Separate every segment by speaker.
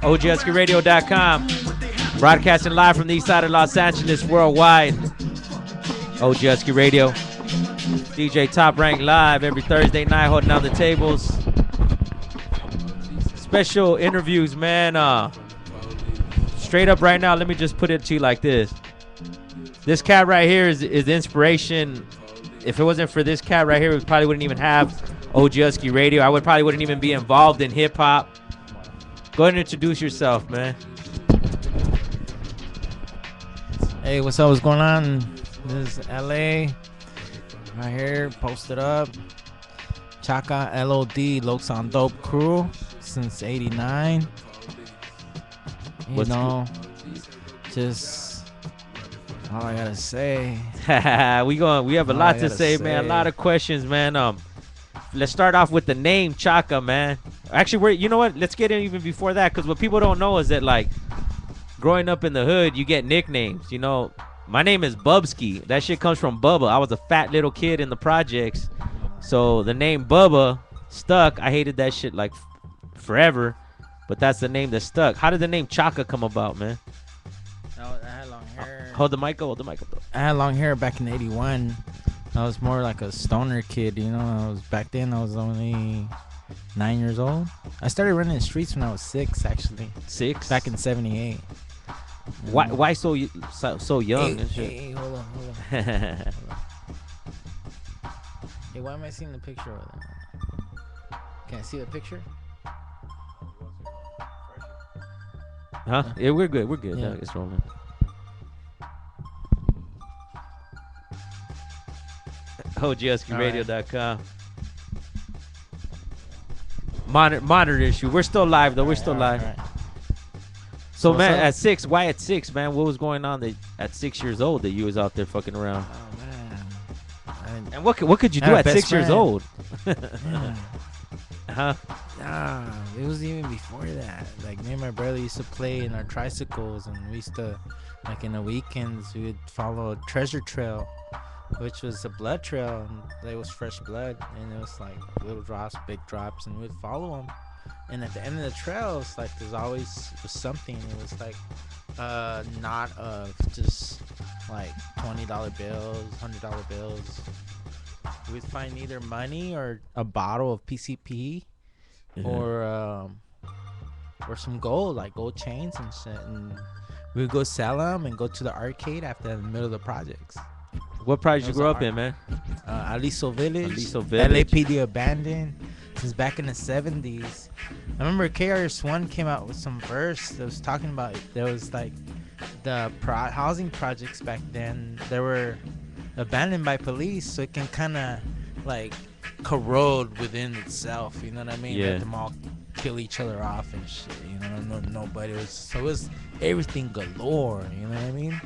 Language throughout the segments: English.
Speaker 1: OGHUSKEYRADIO.com. Broadcasting live from the east side of Los Angeles, worldwide. OG Husky Radio. DJ Top Rank live every Thursday night, holding down the tables. Special interviews, man. Straight up right now, let me just put it to you like this. This cat right here is the inspiration. If it wasn't for this cat right here, we probably wouldn't even have OG Husky Radio. I probably wouldn't even be involved in hip-hop. Go ahead and introduce yourself, man.
Speaker 2: Hey, what's up? What's going on? This is LA. Right here, posted up. Chaka Lod, Lokes on Dope crew since '89. Just all I gotta say.
Speaker 1: We have a lot to say, man. A lot of questions, man. Let's start off with the name Chaka, man. Actually, you know what? Let's get in even before that, because what people don't know is that, like, growing up in the hood, you get nicknames. You know, my name is Bubsky. That shit comes from Bubba. I was a fat little kid in the projects, so the name Bubba stuck. I hated that shit like forever, but that's the name that stuck. How did the name Chaka come about, man?
Speaker 2: I had long hair.
Speaker 1: Hold the mic up, though.
Speaker 2: I had long hair back in '81. I was more like a stoner kid, you know. Back then I was only 9 years old. I started running the streets when I was 6, actually.
Speaker 1: 6?
Speaker 2: Back in '78.
Speaker 1: Why so young and shit?
Speaker 2: Hey, hold on. Hey, why am I seeing the picture over there? Can I see the picture?
Speaker 1: Huh? Yeah, we're good.
Speaker 2: Yeah.
Speaker 1: It's rolling. OGHUSKEYRADIO.com. Monitor issue. We're still live, though. We're still live.
Speaker 2: Right.
Speaker 1: So, man, at 6, why at 6, man? What was going on at 6 years old that you was out there fucking around?
Speaker 2: Oh, man.
Speaker 1: And what could you do at 6 years old?
Speaker 2: Yeah.
Speaker 1: Huh?
Speaker 2: Nah, it was even before that. Like, me and my brother used to play in our tricycles, and we used to, like, in the weekends, we would follow a treasure trail, which was a blood trail, and it was fresh blood, and it was like little drops, big drops, and we'd follow them. And at the end of the trail, it's like there's always something. It was like a knot of just like $20 bills, $100 bills. We'd find either money or a bottle of PCP, or some gold, like gold chains and shit. And we'd go sell them and go to the arcade after in the middle of the projects.
Speaker 1: What project you grew up in, man?
Speaker 2: Aliso Village.
Speaker 1: Aliso Village.
Speaker 2: LAPD abandoned. Since back in the 70s. I remember KRS-One came out with some verse that was talking about, there was like the housing projects back then, they were abandoned by police, so it can kind of like corrode within itself, you know what I mean?
Speaker 1: Yeah.
Speaker 2: Let them all kill each other off and shit, you know. Nobody was, so it was everything galore, you know what I mean?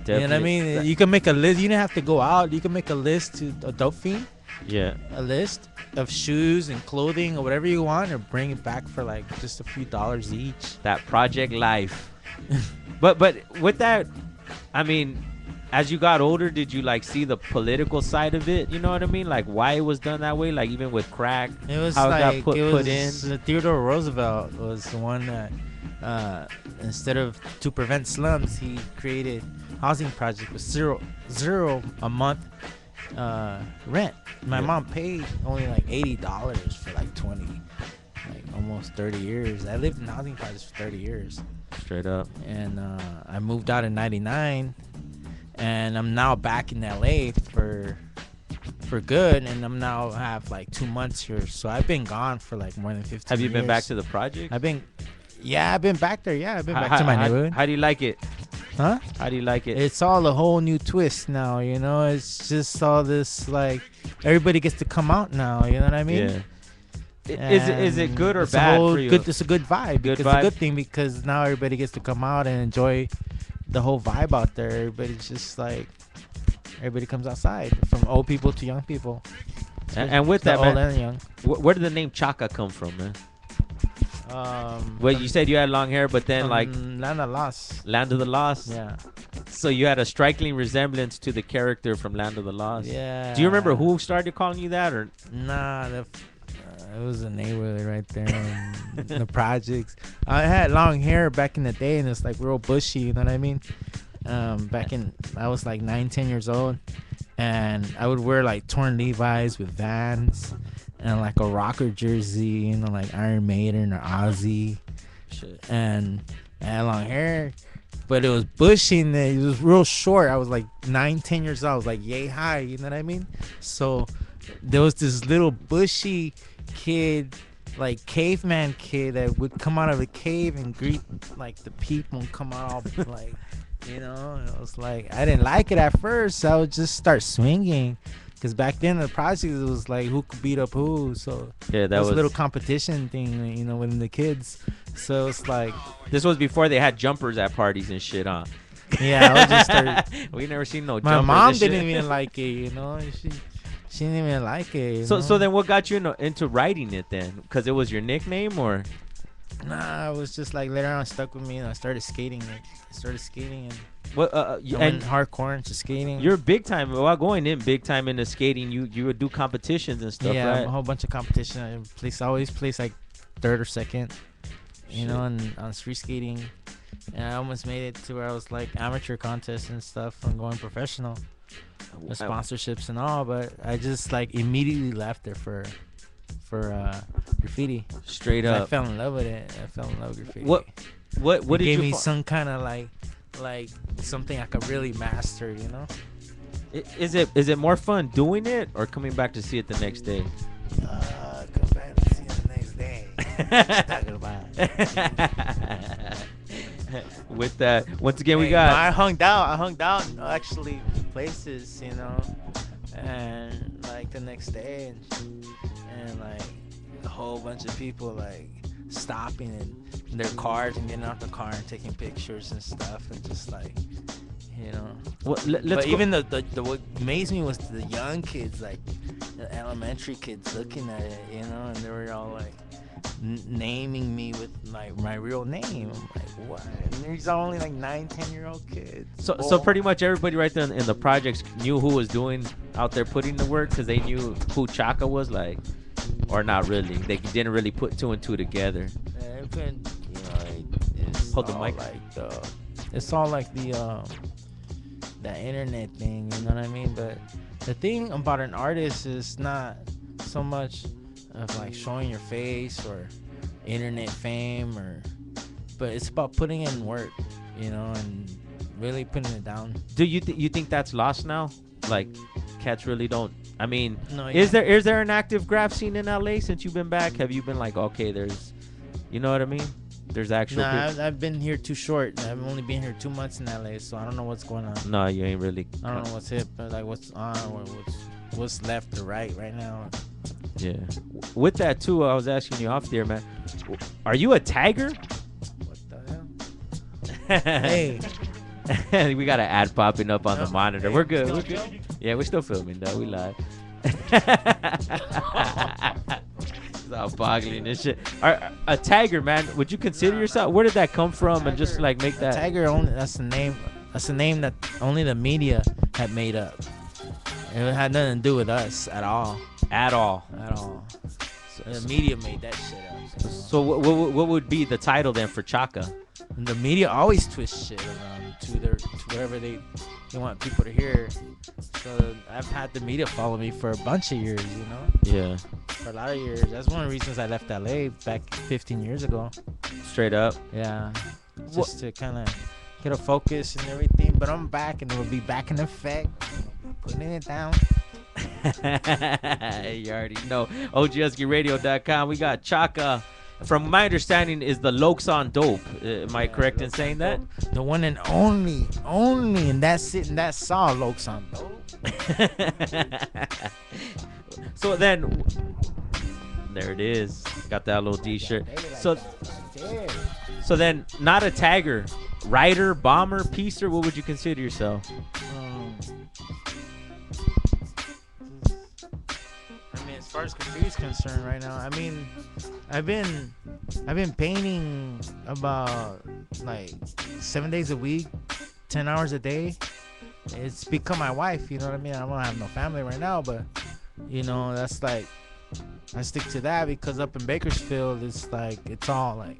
Speaker 2: Definitely. You know what I mean? You can make a list. You don't have to go out. You can make a list to a dope fiend.
Speaker 1: Yeah.
Speaker 2: A list of shoes and clothing or whatever you want, or bring it back for like just a few dollars each.
Speaker 1: That project life. but with that, I mean, as you got older, did you like see the political side of it? You know what I mean? Like why it was done that way? Like even with crack,
Speaker 2: it was
Speaker 1: how
Speaker 2: like
Speaker 1: it got put in.
Speaker 2: Theodore Roosevelt was the one that instead of to prevent slums, he created housing project with zero a month rent. My mom paid only like $80 for like 20, like almost 30 years. I lived in housing projects for 30 years.
Speaker 1: Straight up.
Speaker 2: And I moved out in '99, and I'm now back in LA for good, and I'm now have like 2 months here. So I've been gone for like more than 15 years.
Speaker 1: Have you been back to the project?
Speaker 2: I've been back there. Yeah, I've been back to my neighborhood.
Speaker 1: How do you like it?
Speaker 2: Huh?
Speaker 1: How do you like it?
Speaker 2: It's all a whole new twist now, you know. It's just all this, like, everybody gets to come out now, you know what I mean?
Speaker 1: Yeah. Is it good or bad for you?
Speaker 2: It's a good vibe. It's a good thing because now everybody gets to come out and enjoy the whole vibe out there. Everybody's just like, everybody comes outside, from old people to young people.
Speaker 1: And with that, man,
Speaker 2: old and young.
Speaker 1: Where did the name Chaka come from, man? Well, you said you had long hair, but then like
Speaker 2: Land of the Lost.
Speaker 1: Land of the Lost.
Speaker 2: Yeah.
Speaker 1: So you had a striking resemblance to the character from Land of the Lost.
Speaker 2: Yeah.
Speaker 1: Do you remember who started calling you that, or?
Speaker 2: Nah, it was a neighborhood right there in the projects. I had long hair back in the day, and it's like real bushy. You know what I mean? I was like 9, 10 years old, and I would wear like torn Levi's with Vans and like a rocker jersey, you know, like Iron Maiden or Ozzy.
Speaker 1: Shit.
Speaker 2: And I had long hair, but it was bushy and it was real short. I was like 9, 10 years old. I was like yay high, you know what I mean? So there was this little bushy kid, like caveman kid, that would come out of the cave and greet like the people and come out all like, you know. And it was like, I didn't like it at first, so I would just start swinging, because back then the project, it was like who could beat up who. So
Speaker 1: yeah, that was
Speaker 2: a little competition thing, you know, within the kids. So it's like,
Speaker 1: this was before they had jumpers at parties and shit, huh?
Speaker 2: yeah, I would just start.
Speaker 1: We never seen no
Speaker 2: My
Speaker 1: jumpers.
Speaker 2: mom
Speaker 1: and shit.
Speaker 2: didn't even like it, you know. She didn't even like it. You
Speaker 1: So
Speaker 2: know?
Speaker 1: then what got you into writing it then? Because it was your nickname, or?
Speaker 2: Nah, it was just like later on it stuck with me, and I started skating. And
Speaker 1: What?
Speaker 2: I went hardcore into skating.
Speaker 1: You're big time. While going in big time into skating, you would do competitions and stuff,
Speaker 2: yeah,
Speaker 1: right?
Speaker 2: a whole bunch of competition. I always place like third or second, you know, on street skating. And I almost made it to where I was like amateur contests and stuff and going professional, with sponsorships and all. But I just like immediately left there for graffiti.
Speaker 1: Straight up.
Speaker 2: I fell in love with it. I fell in love with graffiti.
Speaker 1: What
Speaker 2: it
Speaker 1: did
Speaker 2: gave
Speaker 1: you
Speaker 2: me some kind of like something I could really master, you know?
Speaker 1: Is it more fun doing it or coming back to see it the next day?
Speaker 2: Come back to see it the next day. What you talking about?
Speaker 1: With that, once again, we got.
Speaker 2: I hung out actually places, you know, and like the next day, and like a whole bunch of people like stopping in their cars and getting out the car and taking pictures and stuff, and just like, you know.
Speaker 1: Well,
Speaker 2: but even the what amazed me was the young kids, like the elementary kids, looking at it, you know, and they were all like naming me with like my real name. I'm like, what? And these are only like 9, 10-year-old kids.
Speaker 1: So pretty much everybody right there in the projects knew who was doing out there putting the work, because they knew who Chaka was, like, or not really. They didn't really put two and two together.
Speaker 2: Yeah, you know, it's
Speaker 1: Hold the
Speaker 2: all
Speaker 1: mic.
Speaker 2: like it's all like the internet thing, you know what I mean? But the thing about an artist is not so much of like showing your face or internet fame, but it's about putting in work, you know, and really putting it down.
Speaker 1: Do you think that's lost now? Like, cats really don't. I mean,
Speaker 2: No,
Speaker 1: is there an active graph scene in LA since you've been back? Have you been like, okay, there's, you know what I mean? There's actual.
Speaker 2: Nah, I've been here too short. I've only been here 2 months in LA, so I don't know what's going on.
Speaker 1: No, you ain't really.
Speaker 2: I don't know what's hip, but like what's on, or what's left or right now.
Speaker 1: Yeah. With that too, I was asking you off there, man. Are you a tagger?
Speaker 2: What the hell? Hey.
Speaker 1: We got an ad popping up on the monitor.
Speaker 2: Hey,
Speaker 1: We're good. We're good. Yeah, we're still filming though. We live. It's all boggling and shit. A tagger, man. Would you consider yourself? Where did that come from? And just like make that.
Speaker 2: Tagger, only that's the name. That's the name that only the media had made up. It had nothing to do with us at all.
Speaker 1: At all.
Speaker 2: So the media made that shit up.
Speaker 1: So what would be the title then for Chaka?
Speaker 2: And the media always twist shit around to wherever they want people to hear. So I've had the media follow me for a bunch of years, you know?
Speaker 1: Yeah.
Speaker 2: For a lot of years. That's one of the reasons I left LA back 15 years ago.
Speaker 1: Straight up.
Speaker 2: Yeah. Just to kind of get a focus and everything. But I'm back, and it will be back in effect. Putting it down.
Speaker 1: You already know. OGHUSKEYRADIO.com. We got Chaka. From my understanding, is the Lokes on Dope. Am I correct in saying that?
Speaker 2: The one and only, and that's it, and that's all Lokes on Dope.
Speaker 1: So then, there it is. Got that little D-shirt. So then, not a tagger, writer, bomber, piecer. What would you consider yourself?
Speaker 2: As far as graffiti is concerned, right now, I mean, I've been painting about like 7 days a week, 10 hours a day. It's become my wife, you know what I mean? I don't have no family right now, but you know, that's like, I stick to that because up in Bakersfield, it's like, it's all like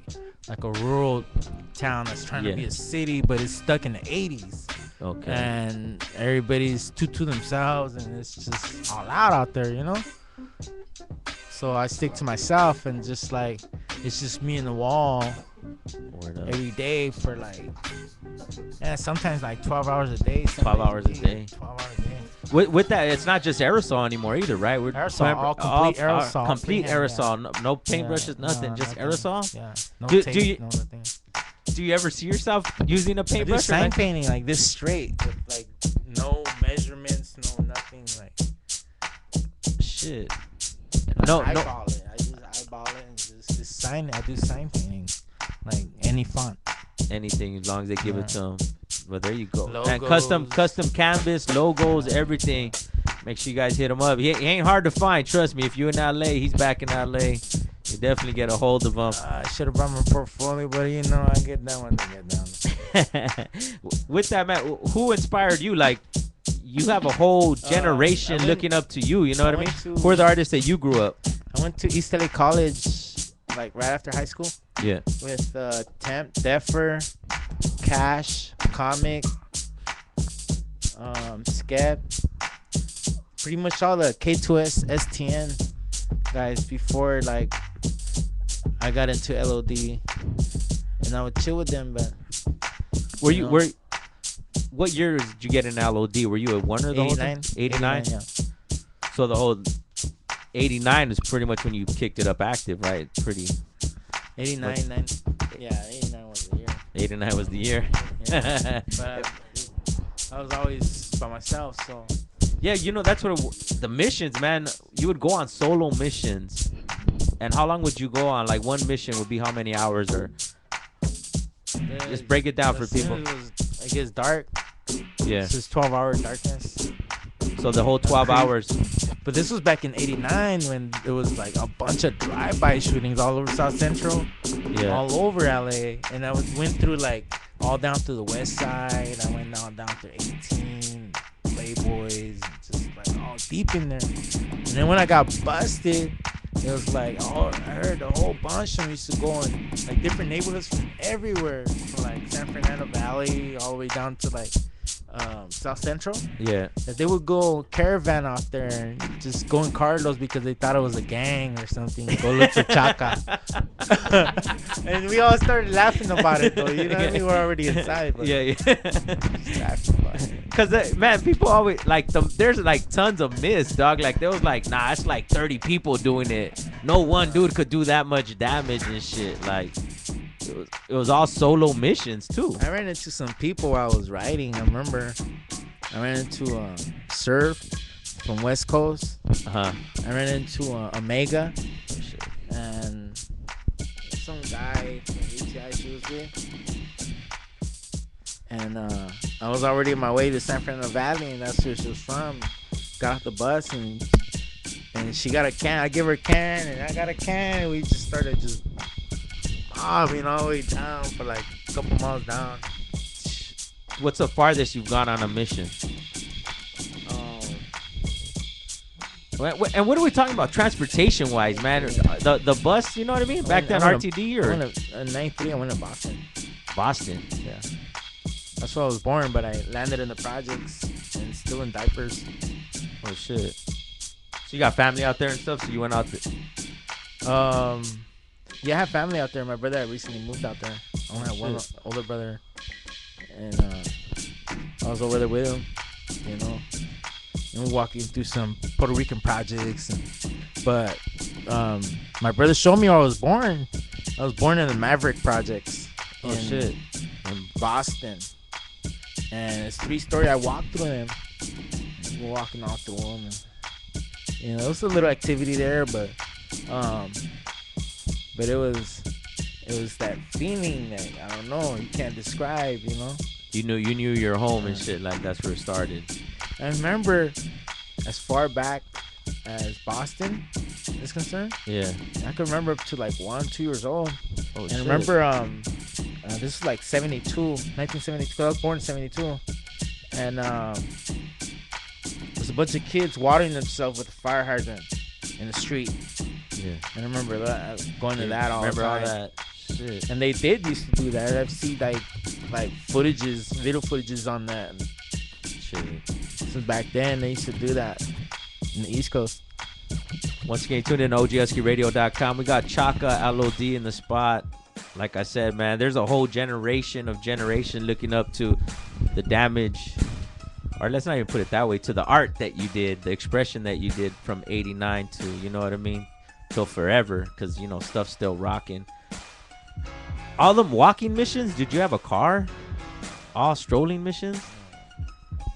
Speaker 2: a rural town that's trying to be a city, but it's stuck in the 80s.
Speaker 1: Okay.
Speaker 2: And everybody's to themselves, and it's just all out there, you know? So I stick to myself, and just like, it's just me and the wall every day for like, sometimes like 12 hours a day.
Speaker 1: 12 hours a day.
Speaker 2: 12 hours a day.
Speaker 1: With that, it's not just aerosol anymore either, right? We're
Speaker 2: aerosol, all complete aerosol.
Speaker 1: Complete aerosol. Yeah. No paintbrushes, nothing. Just
Speaker 2: nothing.
Speaker 1: aerosol?
Speaker 2: Yeah. No
Speaker 1: do
Speaker 2: tape,
Speaker 1: you,
Speaker 2: no nothing.
Speaker 1: Do you ever see yourself using a paintbrush?
Speaker 2: I do sign painting like this straight, with like no measurements, no nothing. Like
Speaker 1: shit.
Speaker 2: No. Eyeball it. I just eyeball it and just sign it. I do sign painting, like any font.
Speaker 1: Anything, as long as they give it to them. Well, there you go.
Speaker 2: Logos.
Speaker 1: And custom canvas, logos, everything. Make sure you guys hit him up. He ain't hard to find. Trust me. If you're in LA, he's back in LA. You definitely get a hold of him.
Speaker 2: I should have brought my portfolio, but you know, I get that one to get down.
Speaker 1: With that, man, who inspired you? Like, you have a whole generation looking up to you. You know what I mean? Who are the artists that you grew up?
Speaker 2: I went to East LA College, like right after high school.
Speaker 1: Yeah.
Speaker 2: With Temp, Deffer, Cash, Comic, Skep, pretty much all the K2S, STN guys before like I got into LOD, and I would chill with them. But
Speaker 1: what year did you get in LOD? Were you a Warner the
Speaker 2: 89,
Speaker 1: whole time? 89?
Speaker 2: Yeah.
Speaker 1: So the whole 89 is pretty much when you kicked it up active, right? Pretty.
Speaker 2: 89 was the year.
Speaker 1: 89 was the year.
Speaker 2: Yeah. But I was always by myself, so.
Speaker 1: Yeah, you know, that's what the missions, man. You would go on solo missions. And how long would you go on? Like, one mission would be how many hours? Or just break it down for people.
Speaker 2: It gets dark.
Speaker 1: Yeah.
Speaker 2: This is 12-hour darkness.
Speaker 1: So the whole 12 hours.
Speaker 2: But this was back in 89 when there was like a bunch of drive-by shootings all over South Central. Yeah. All over LA. And I went through like all down to the west side. I went down to 18, Playboys, just like all deep in there. And then when I got busted, it was like, I heard a whole bunch, and we used to go in like different neighborhoods from everywhere, from like San Fernando Valley all the way down to like South Central. Yeah. That they would go caravan out there and just go in Carlos because they thought it was a gang or something. Go look for Chaka. And we all started laughing about it though. You know what I mean? We were already inside. But yeah. Laughing about it.
Speaker 1: Cause man, people always like there's like tons of myths, dog. Like there was like, nah, it's like 30 people doing it. No one dude could do that much damage and shit. Like it was all solo missions too.
Speaker 2: I ran into some people while I was riding. I remember I ran into Surf from West Coast. I ran into Omega and some guy from UTI she was with. And I was already on my way to San Fernando Valley, and that's where she was from. Got off the bus, and she got a can. I give her a can, and I got a can, and we just started just mobbing all the way down for like a couple miles down.
Speaker 1: What's the farthest you've gone on a mission? And what are we talking about transportation-wise, man? The bus, you know what I mean? Back then, RTD or?
Speaker 2: I went to 93, I went to Boston.
Speaker 1: Boston?
Speaker 2: Yeah. That's where I was born, but I landed in the projects and still in diapers.
Speaker 1: Oh, shit. So you got family out there and stuff, so you went out there?
Speaker 2: Yeah, I have family out there. My brother recently moved out there. I only have one older brother. And I was over there with him, you know. And we're walking through some Puerto Rican projects. But my brother showed me where I was born. I was born in the Maverick projects. In Boston. And it's 3-story. I walked through them. We're walking all through them. And, you know, it was a little activity there, but it was that feeling that I don't know, you can't describe, you know.
Speaker 1: You knew your home and shit, like that's where it started.
Speaker 2: I remember as far back as Boston is concerned. Yeah. I can remember up to like 1, 2 years old. Oh, and shit. I remember a This is like 1972. I was born in 72. And there's a bunch of kids watering themselves with a fire hydrant in the street.
Speaker 1: Yeah.
Speaker 2: And I remember that, going to that all the time.
Speaker 1: Remember all that shit.
Speaker 2: And they did used to do that. I've seen like video footages on that.
Speaker 1: Shit.
Speaker 2: Since back then, they used to do that in the East Coast.
Speaker 1: Once again, tune in to OGHUSKEYRADIO.com. We got Chaka Lod in the spot. Like I said, man, there's a whole generation looking up to the damage, or let's not even put it that way, to the art that you did, the expression that you did from 89 to, you know what I mean, till forever, because, you know, stuff's still rocking. All them walking missions, did you have a car? All strolling missions?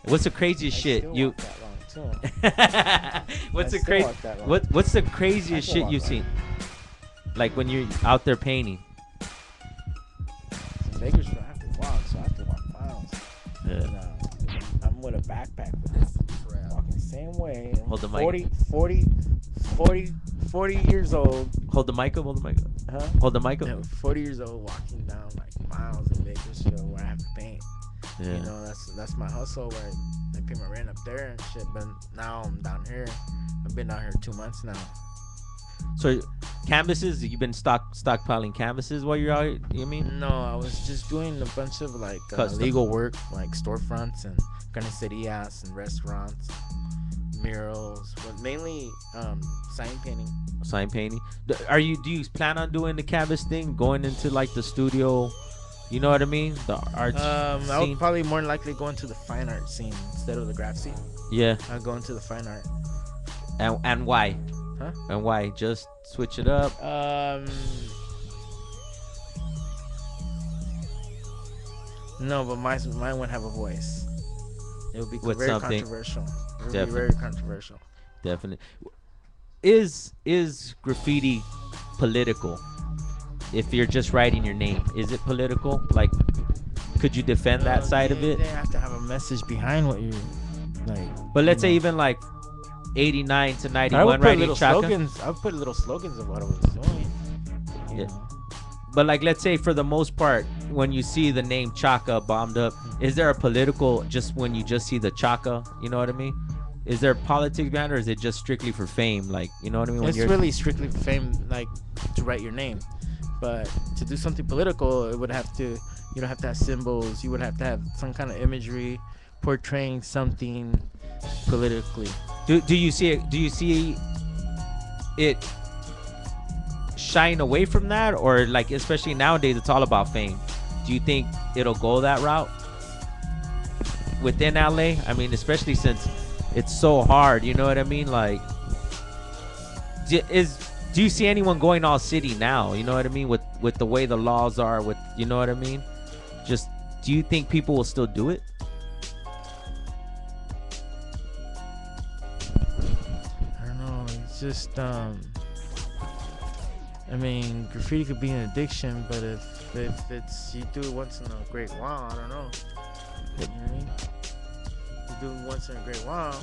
Speaker 1: What's the craziest shit you... What's the craziest shit you've seen? Like when you're out there painting.
Speaker 2: Bakersfield, I have to walk, so I have to walk miles.
Speaker 1: Yeah.
Speaker 2: And, I'm with a backpack with this. Walking the same way.
Speaker 1: Hold the mic.
Speaker 2: 40 years old.
Speaker 1: Hold the mic up.
Speaker 2: Huh?
Speaker 1: Hold the mic up.
Speaker 2: Yeah, 40 years old, walking down like miles in Bakersfield where I have to paint.
Speaker 1: Yeah.
Speaker 2: You know, that's my hustle where I pay my rent up there and shit. But now I'm down here. I've been down here 2 months now.
Speaker 1: So canvases, you've been stockpiling canvases while you're out here, you mean?
Speaker 2: No, I was just doing a bunch of like legal work, like storefronts and carnicerias and restaurants, murals, but mainly sign painting. Do you plan on doing the canvas thing, going into like the studio, you know what I mean, the art scene? I would probably more likely go into the fine art scene instead of the graffiti.
Speaker 1: Yeah.
Speaker 2: I'll go into the fine art.
Speaker 1: And why?
Speaker 2: Huh?
Speaker 1: And why? Just switch it up?
Speaker 2: No, but mine would have a voice. It would be very controversial. It would be very controversial.
Speaker 1: Definitely. Is graffiti political? If you're just writing your name, is it political? Like, could you defend that side of it?
Speaker 2: They have to have a message behind what you're like.
Speaker 1: But let's say even like 89 to 91 writing Chaka.
Speaker 2: I would put little slogans of what I was doing. You know?
Speaker 1: But like, let's say for the most part, when you see the name Chaka bombed up, is there a political, just when you just see the Chaka, you know what I mean? Is there politics behind it, or is it just strictly for fame? Like, you know what I mean?
Speaker 2: It's really strictly for fame, like to write your name. But to do something political, you don't have to have symbols. You would have to have some kind of imagery portraying something politically.
Speaker 1: Do you see it? Do you see it shying away from that, or like, especially nowadays, it's all about fame? Do you think it'll go that route within LA? I mean, especially since it's so hard. You know what I mean? Like, do you see anyone going all city now? You know what I mean? With the way the laws are, with, you know what I mean? Just, do you think people will still do it?
Speaker 2: Just I mean, graffiti could be an addiction, but if it's, you do it once in a great while, I don't know. You know what I mean? You do it once in a great while,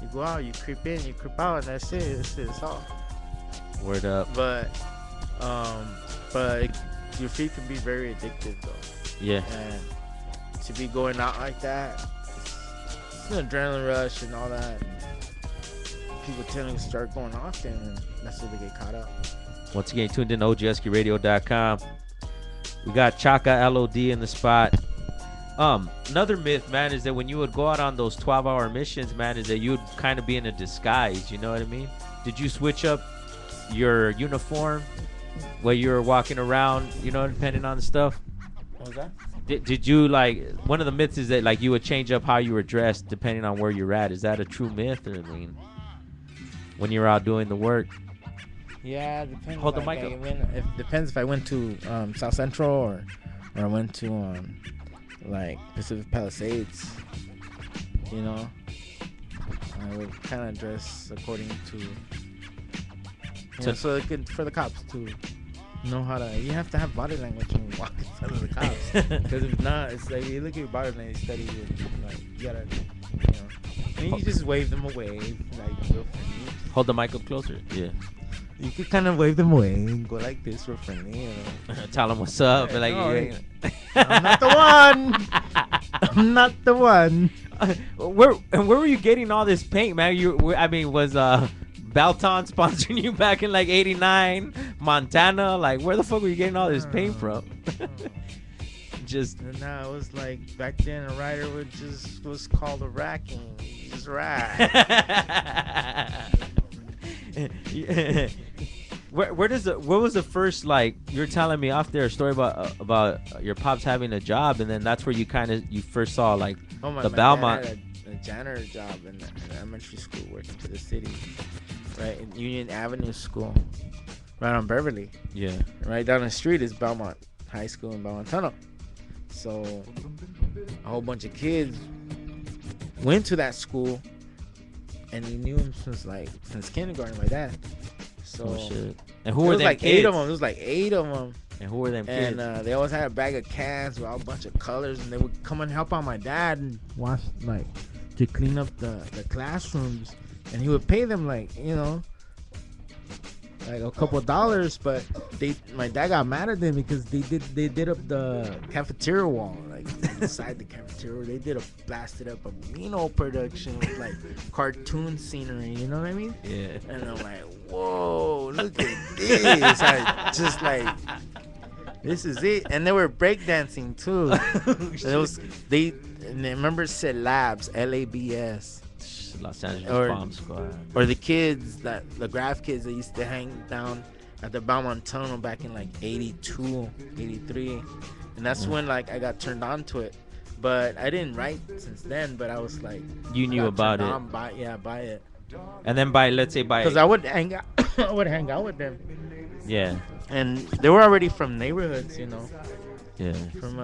Speaker 2: you go out, you creep in, you creep out, and that's it. It's all.
Speaker 1: Word up.
Speaker 2: But graffiti can be very addictive though.
Speaker 1: Yeah.
Speaker 2: And to be going out like that, it's an adrenaline rush and all that. People tend to start going often, and that's where they get caught up.
Speaker 1: Once again, tuned in to OGHUSKEYRADIO.com. We got Chaka Lod in the spot. Another myth, man, is that when you would go out on those 12-hour missions, man, is that you would kind of be in a disguise. You know what I mean? Did you switch up your uniform while you were walking around, you know, depending on the stuff?
Speaker 2: What was that?
Speaker 1: Did you, like, one of the myths is that, like, you would change up how you were dressed depending on where you're at. Is that a true myth? Or, I mean, when you're out doing the work?
Speaker 2: Yeah, it depends.
Speaker 1: Hold the mic up.
Speaker 2: It depends if I went to South Central or I went to like Pacific Palisades. You know, I would kind of dress according to, so it could, for the cops to know how to. You have to have body language when you walk in front of the cops, because if not, it's like you look at your body language, study it, like you gotta, you know, and you just wave them away, like.
Speaker 1: Hold the mic up closer. Yeah.
Speaker 2: You could kind of wave them away and go like this for friendly.
Speaker 1: Tell them what's up.
Speaker 2: Yeah,
Speaker 1: Like,
Speaker 2: no, I'm not the one. I'm not the one.
Speaker 1: where were you getting all this paint, man? Was Balton sponsoring you back in like '89, Montana? Like, where the fuck were you getting all this paint from? Just.
Speaker 2: No, it was like back then a rider was called a racking. Just rack.
Speaker 1: What was the first, like, you're telling me off there a story about your pops having a job, and then that's where you first saw like the Belmont.
Speaker 2: Dad had a janitor job in the elementary school working for the city, right in Union Avenue School, right on Beverly.
Speaker 1: Yeah.
Speaker 2: Right down the street is Belmont High School in Belmont Tunnel. So a whole bunch of kids went to that school, and he knew him since kindergarten, my dad. So
Speaker 1: shit. And who were them
Speaker 2: like
Speaker 1: kids?
Speaker 2: 8 of them. It was like 8 of them.
Speaker 1: And who were them kids?
Speaker 2: And they always had a bag of cans with all a bunch of colors, and they would come and help out my dad and wash, like, to clean up the classrooms. And he would pay them like a couple of dollars, but my dad got mad at them because they did up the cafeteria wall, like inside the cafeteria. They blasted up a mean old production with like cartoon scenery, you know what I mean?
Speaker 1: Yeah.
Speaker 2: And I'm like, whoa, look at this. I just like, this is it. And they were breakdancing too. And remember, it said Labs, LABS.
Speaker 1: Los Angeles Bomb Squad.
Speaker 2: Or the kids, the graph kids that used to hang down at the Belmont Tunnel back in like 82, 83. And that's when like I got turned on to it. But I didn't write since then, but I was like,
Speaker 1: you knew about it.
Speaker 2: By it.
Speaker 1: And then let's say
Speaker 2: because I would hang out with them.
Speaker 1: Yeah.
Speaker 2: And they were already from neighborhoods,
Speaker 1: Yeah.
Speaker 2: From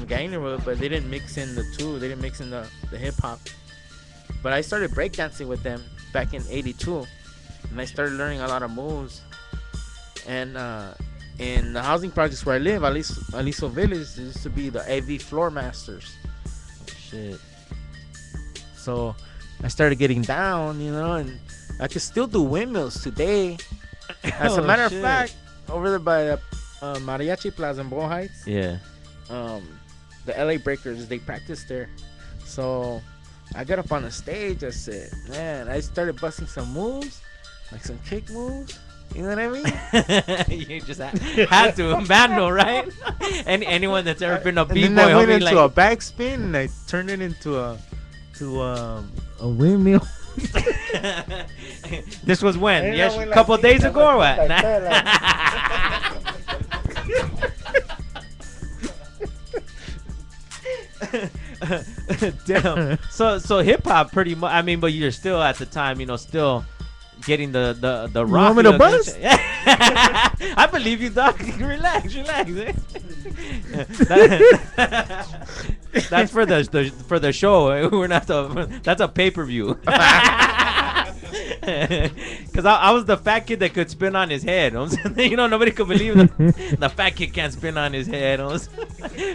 Speaker 2: gang neighborhood, but they didn't mix in the two. They didn't mix in the hip hop. But I started breakdancing with them back in '82, and I started learning a lot of moves. And in the housing projects where I live, Aliso Village, there used to be the AV floor masters.
Speaker 1: Shit.
Speaker 2: So I started getting down, and I could still do windmills today. As a matter of fact, over there by Mariachi Plaza in Boyle Heights,
Speaker 1: yeah,
Speaker 2: the LA Breakers, they practice there. So I got up on the stage. I said, man, I started busting some moves, like some kick moves. You know what I mean?
Speaker 1: You just had to, manual, right? And anyone that's ever been a b-boy,
Speaker 2: and then I went into a backspin, and I turned it into a windmill.
Speaker 1: This was when?
Speaker 2: And
Speaker 1: Yes, a couple days ago or what? Damn. So hip hop pretty much. I mean, but you're still at the time, still getting the rock.
Speaker 2: You want me to bust?
Speaker 1: I believe you, Doc. Relax. Eh? That's for the show. We're not that's a pay-per-view. Because I was the fat kid that could spin on his head. Nobody could believe the fat kid can't spin on his head.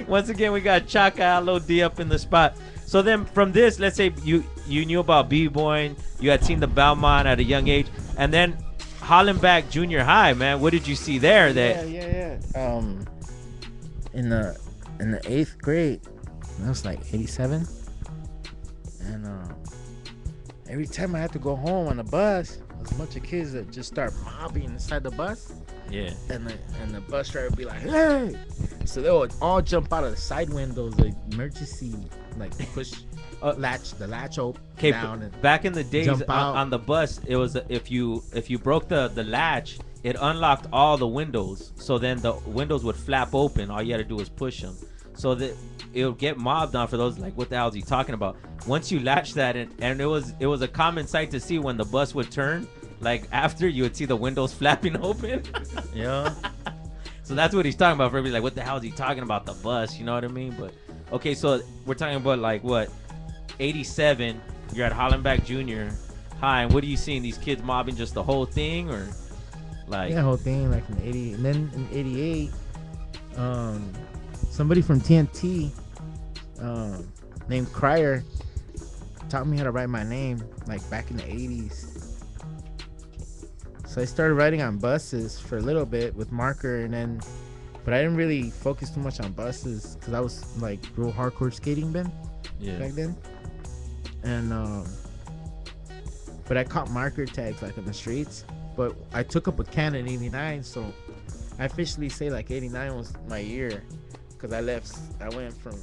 Speaker 1: Once again, we got Chaka Lod up in the spot. So then from this, let's say you knew about b-boying, you had seen the Belmont at a young age, and then Hollenbach Junior High, man, what did you see there?
Speaker 2: Yeah. In the 8th grade, that was like 87, and every time I had to go home on the bus, there was a bunch of kids that just start mobbing inside the bus.
Speaker 1: Yeah.
Speaker 2: And the bus driver would be like, hey! So they would all jump out of the side windows, like emergency, like push the latch open down. And
Speaker 1: back in the days on the bus, it was if you broke the latch, it unlocked all the windows. So then the windows would flap open. All you had to do was push them. So that it would get mobbed on for those like, what the hell is he talking about? Once you latch that, and it was a common sight to see when the bus would turn. Like after you would see the windows flapping open.
Speaker 2: Yeah.
Speaker 1: So that's what he's talking about. For everybody, like, what the hell is he talking about? The bus, you know what I mean? But okay, so we're talking about like what, 87. You're at Hollenbach Junior High, and what are you seeing? These kids mobbing just the whole thing, or like?
Speaker 2: Yeah, the whole thing, like in 80, and then in 88, somebody from TNT, named Cryer, taught me how to write my name, like back in the 80s. So I started writing on buses for a little bit with marker, and then, but I didn't really focus too much on buses because I was like real hardcore skating back then. And but I caught marker tags like in the streets. But I took up a can in '89, so I officially say like '89 was my year, because I went from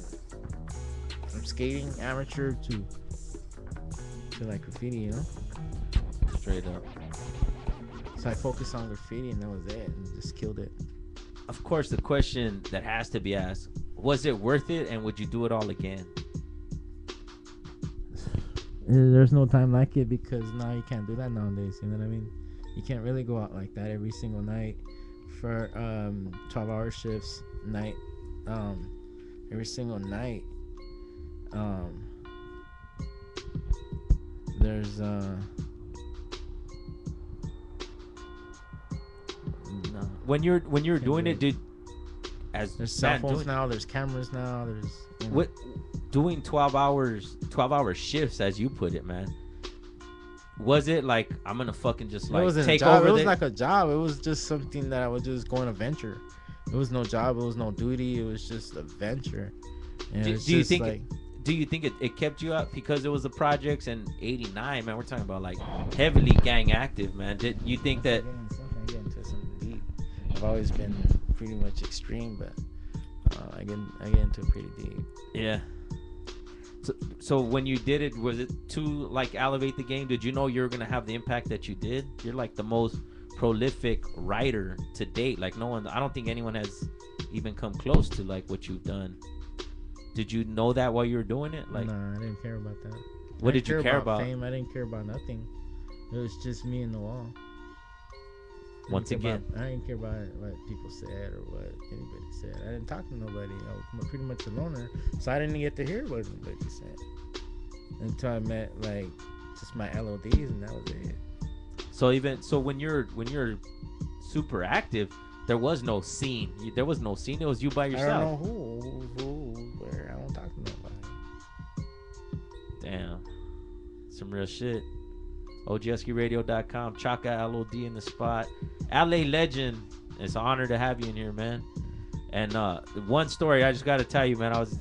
Speaker 2: skating amateur to like graffiti, you know.
Speaker 1: Straight up.
Speaker 2: So I focused on graffiti, and that was it, and just killed it.
Speaker 1: Of course, the question that has to be asked: was it worth it, and would you do it all again?
Speaker 2: There's no time like it, because now you can't do that nowadays. You know what I mean? You can't really go out like that every single night for 12-hour shifts night. Every single night. There's
Speaker 1: when you're doing it, dude.
Speaker 2: There's cell phones now. There's cameras now. There's
Speaker 1: what doing 12-hour shifts, as you put it, man. Was it like, I'm gonna fucking just like take over?
Speaker 2: It was like a job. It was just something that I was just going to venture. It was no job. It was no duty. It was just a venture. And
Speaker 1: do you think it kept you up because it was the projects in '89, man? We're talking about like heavily gang active, man. Did you think that?
Speaker 2: I get into something deep. I've always been pretty much extreme, but I get into it pretty deep.
Speaker 1: Yeah. So when you did it, was it to like elevate the game? Did you know you were gonna have the impact that you did? You're like the most prolific writer to date. Like I don't think anyone has even come close to like what you've done. Did you know that while you were doing it? Like,
Speaker 2: nah, I didn't care about that.
Speaker 1: What did you care about?
Speaker 2: Fame. I didn't care about nothing. It was just me and the wall.
Speaker 1: Once again,
Speaker 2: I didn't care about what people said or what anybody said. I didn't talk to nobody. I was pretty much a loner, so I didn't get to hear what anybody said until I met like just my LODs, and that was it.
Speaker 1: So when you're super active, there was no scene. There was no scene. It was you by yourself.
Speaker 2: I don't know who, where. I don't talk to nobody.
Speaker 1: Damn, some real shit. OGHUSKEYRADIO.com. Chaka Lod in the spot. LA legend. It's an honor to have you in here, man. And one story I just got to tell you, man. I was,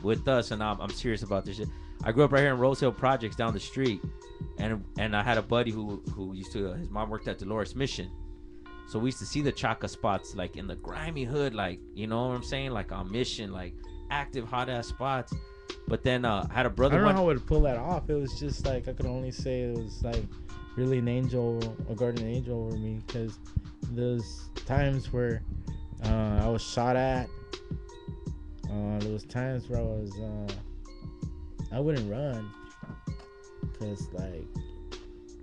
Speaker 1: with us, and I'm serious about this shit. I grew up right here in Rose Hill Projects down the street, and I had a buddy who used to. His mom worked at Dolores Mission, so we used to see the Chaka spots like in the grimy hood, like you know what I'm saying, like on Mission, like active hot ass spots. But then I had a brother.
Speaker 2: I don't know how I would pull that off. It was just like I could only say it was like really a guardian angel over me, because there's times where I was shot at. There was times where I wouldn't run, because like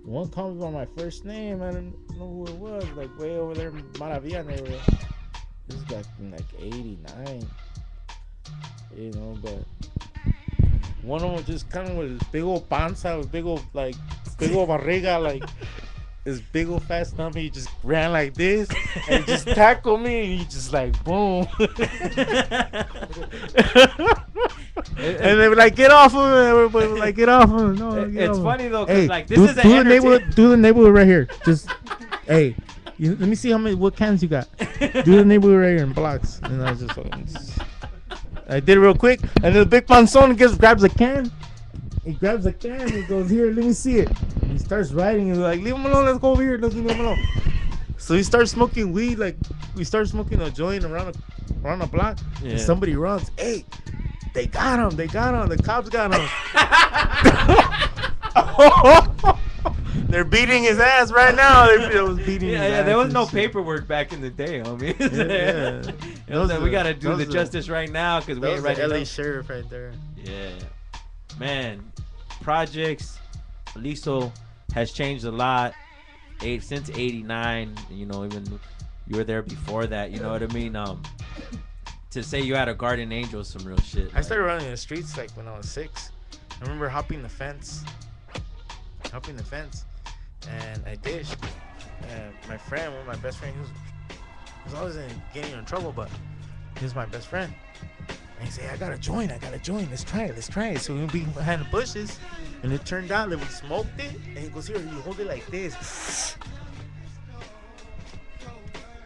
Speaker 2: one called me by my first name. I didn't know who it was. Like way over there in Maravilla neighborhood. This is back in like '89. But one of them just kind of with his big old panza, with big old barriga, like this big old fat stomach. He just ran like this and just tackled me, and he just like boom. And they were like, "Get off of him!" Everybody was like, "Get off of him!" No,
Speaker 1: it's funny though, cause like this is
Speaker 2: do the neighborhood right here. Just hey, let me see what cans you got. Do the neighborhood right here in blocks. And I was just. I did it real quick, and then the big panzón grabs a can. He grabs a can and he goes, "Here, let me see it." And he starts writing, and we're like, "Leave him alone, let's go over here, let's leave him alone." So he starts smoking weed, like we start smoking a joint around a block, and somebody runs. "Hey, they got him, the cops got him." They're beating his ass right now. There
Speaker 1: was no paperwork back in the day, homie. We gotta do the justice right now, because we ain't ready.
Speaker 2: LA sheriff right there.
Speaker 1: Yeah, man. Projects, Aliso has changed a lot since '89. Even you were there before that. You know what I mean? To say you had a guardian angel is some real shit.
Speaker 2: I started running the streets like when I was 6. I remember hopping the fence, and I dished. And my friend, one of my best friends, he was always getting in trouble, but he was my best friend. And he said, I gotta join. Let's try it. So we would be behind the bushes, and it turned out that we smoked it. And he goes, "Here, you hold it like this."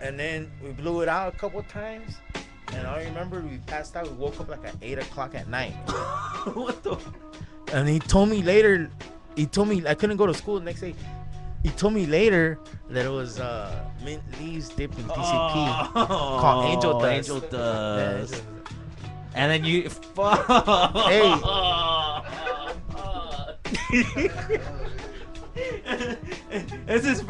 Speaker 2: And then we blew it out a couple times. And I remember we passed out. We woke up like at 8 o'clock at night.
Speaker 1: What the?
Speaker 2: And he told me later. He told me I couldn't go to school the next day. He told me later that it was mint leaves dipped in PCP called Angel Dust.
Speaker 1: Angel Dust. Yeah, and then you fuck.
Speaker 2: Hey.
Speaker 1: This is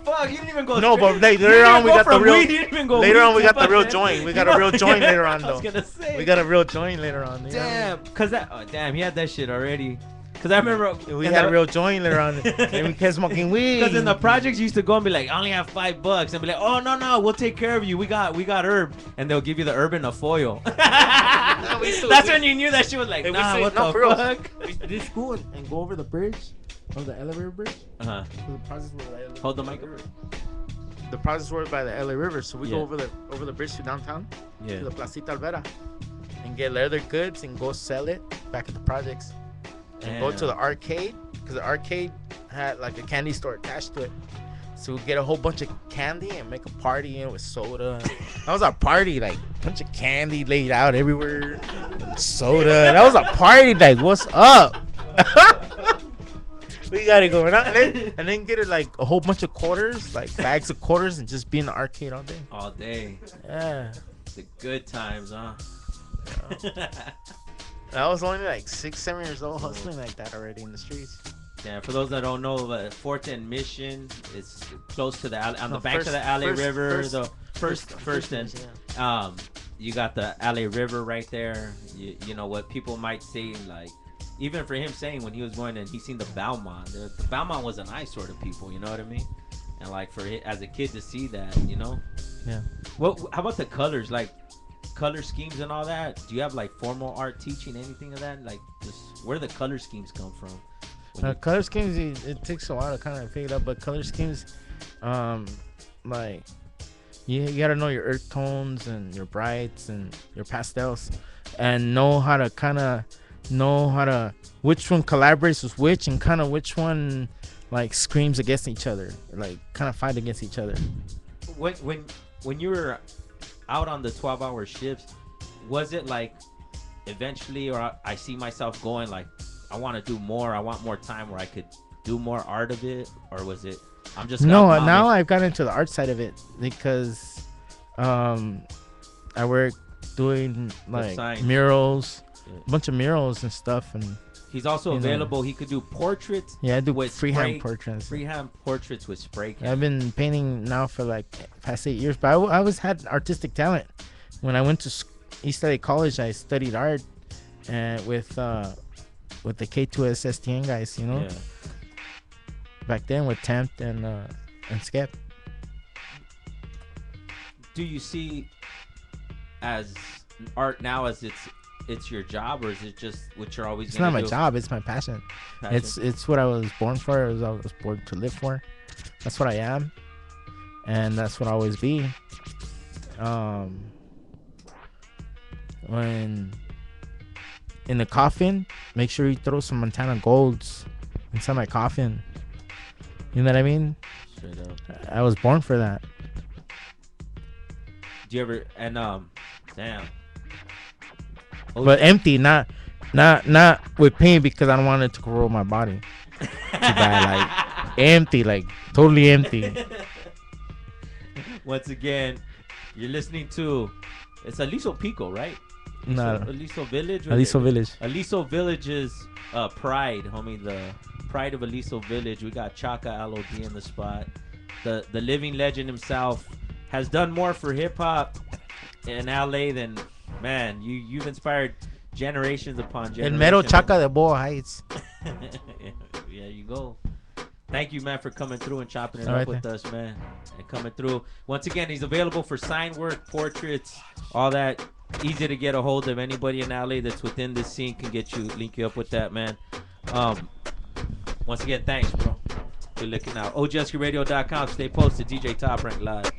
Speaker 1: fuck. You didn't even go.
Speaker 2: No, but later on we got the real. Later on we got the real
Speaker 1: then.
Speaker 2: joint. We got a real joint later on though.
Speaker 1: I was gonna say.
Speaker 2: We got a real joint later on.
Speaker 1: Damn, cause that. Oh, damn, he had that shit already. Cause I remember
Speaker 2: we had a real joint later on, and we kept smoking weed.
Speaker 1: Cause in the projects you used to go and be like, I only have $5, and be like, oh no, we'll take care of you. We got herb, and they'll give you the herb in a foil. That's when you knew that shit was like, nah, what the fuck?
Speaker 2: We used to do school and go over the bridge, over the LA River bridge.
Speaker 1: Uh-huh. Hold the mic over.
Speaker 2: The process was by the LA River, so we go over the bridge to downtown, to the Placita Alvera, and get leather goods and go sell it back at the projects. And go to the arcade, because the arcade had like a candy store attached to it. So we get a whole bunch of candy and make a party with soda. That was our party, like a bunch of candy laid out everywhere. Soda. That was a party, like what's up? We gotta go and then get it like a whole bunch of quarters, like bags of quarters, and just be in the arcade all day.
Speaker 1: All day.
Speaker 2: Yeah.
Speaker 1: The good times, huh?
Speaker 2: Yeah. I was only like 6, 7 years old, hustling like that already in the streets.
Speaker 1: Yeah, for those that don't know, Fort and Mission is close to the the banks of the LA River. The first and you got the LA River right there. You know what people might say, like even for him saying when he was going and he seen the Balmont. The Balmont was an eyesore to people. You know what I mean? And like for it, as a kid to see that, you know.
Speaker 2: Yeah.
Speaker 1: How about the colors, like? Color schemes and all that? Do you have like formal art teaching, anything of that? Like just where the color schemes come from?
Speaker 2: Color schemes, it takes a while to kind of figure it out, but color schemes, like you gotta know your earth tones and your brights and your pastels, and know how to which one collaborates with which, and kind of which one like screams against each other, like kind of fight against each other.
Speaker 1: When you were out on the 12-hour shifts, was it like eventually, or I see myself going like, I want to do more, I want more time where I could do more art of it, or was it I'm just
Speaker 2: now I've got into the art side of it because I work doing like murals, a bunch of murals and stuff, and
Speaker 1: he's also available. He could do portraits.
Speaker 2: Yeah, I do
Speaker 1: with
Speaker 2: freehand portraits.
Speaker 1: Freehand portraits with spray can.
Speaker 2: I've been painting now for like past 8 years, but I always had artistic talent. When I went to East LA College, I studied art, and with the K2S STN guys, you know. Yeah. Back then with Tempt and Skep. Do
Speaker 1: you see as art now as it's your job, or is it just what you're always?
Speaker 2: It's not my job. It's my passion. It's what I was born for. I was born to live for. That's what I am, and that's what I'll always be. When in the coffin, make sure you throw some Montana Golds inside my coffin. You know what I mean? Straight up. I was born for that.
Speaker 1: Do you ever damn.
Speaker 2: But empty, not with pain, because I don't want it to grow my body. Too bad, like empty, like totally empty.
Speaker 1: Once again, you're listening to it's Aliso Pico, right? Aliso Village.
Speaker 2: Aliso Village.
Speaker 1: Aliso Village's pride, homie. The pride of Aliso Village. We got Chaka Lod in the spot. The living legend himself has done more for hip hop in LA than. Man, you've inspired generations upon generations.
Speaker 2: El mero Chaka de Boa Heights.
Speaker 1: Yeah, you go. Thank you, man, for coming through and chopping it up with us, man. And coming through. Once again, he's available for sign work, portraits, all that. Easy to get a hold of. Anybody in LA that's within this scene can link you up with that, man. Once again, thanks, bro. Good looking out. OGHUSKEYRADIO.com. Stay posted. DJ Top Rank Live.